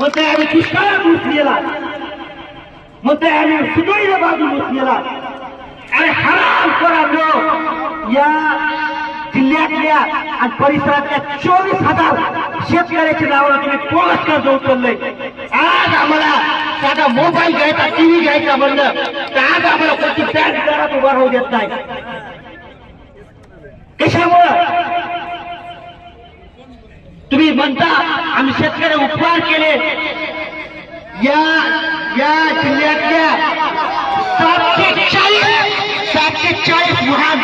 म्हणते आम्ही दुष्काळात ऊस नेला, म्हणते आम्ही सुदोईला बाजून ऊस नेला. अरे हराम करा या जिल्ह्यातल्या आणि परिसरातल्या 24,000 शेतकऱ्याच्या नावावर तुम्ही बोगस कर्ज उचललंय. आज आम्हाला साधा मोबाईल घ्यायचा, टीव्ही घ्यायचा म्हणलं तर आज आम्हाला कोणती बँक दरात उभा राहू देत नाही. कशामुळं? तुम्ही म्हणता आम्ही शेतकरी उपकार केले. या जिल्ह्यातल्या 740 वाहन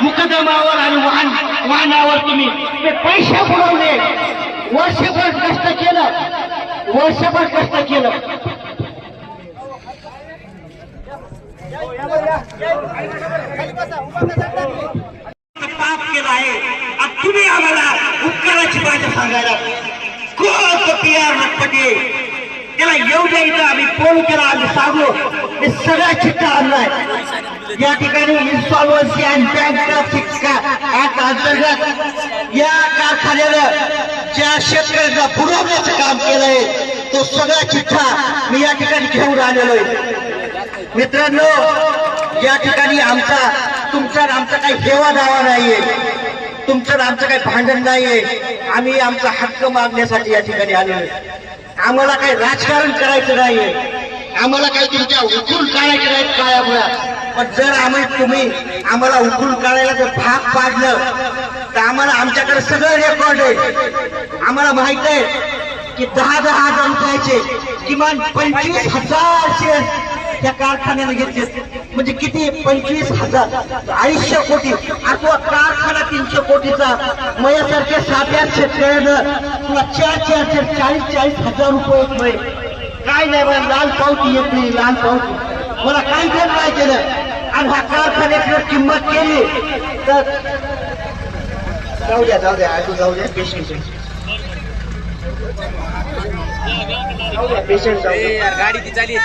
मुकदमावर आणि वाहनावर तुम्ही पैसे बुडवले. वर्षभर कष्ट केलं, पाप केला आहे. तुम्ही आम्हाला उपकाराची भाषा सांगायला कोण पीआर पटे त्याला येऊ द्या. इथं आम्ही फोन केला, आम्ही सांगलो, हे सगळा चिठ्ठा आणलाय. या ठिकाणी इन्सॉल्वन्सी अँड बँकरप्सी ऍक्ट अंतर्गत या कारखान्यानं ज्या शेतकऱ्यांना बुडवण्याचं काम केलंय तो सगळा चिठ्ठा मी या ठिकाणी घेऊन आलेलो आहे. मित्रांनो, या ठिकाणी तुमचा आमचा काही हेवा दावा नाहीये, तुमचं आमचं काही भांडण नाहीये. आम्ही आमचा हक्क मागण्यासाठी या ठिकाणी आलेलो. आम्हाला काही राजकारण करायचं नाहीये, आम्हाला काही तुमच्या उकळून काढायचे नाहीत काळामुळा. पण जर तुम्ही आम्हाला उकळून काढायला जर भाग पाडलं तर आम्हाला आमच्याकडे सगळं रेकॉर्ड आहे. आम्हाला माहित आहे की 10,000 रुपयाचे किमान 25,000 शेअर त्या कारखान्याने घेतले. म्हणजे किती? 25,000, 250 कोटी. अथवा कारखाना 300 कोटीचा. माझ्यासारख्या साध्या शेतकऱ्यानं तुला 40,000 रुपये काय नाही. मला लाल पावती येत नाही, लाल पावती मला काही देणं नाही केलं. आणि हा कारखान्याची किंमत केली तर जाऊ द्या पेशंट. गाडी ती चाली.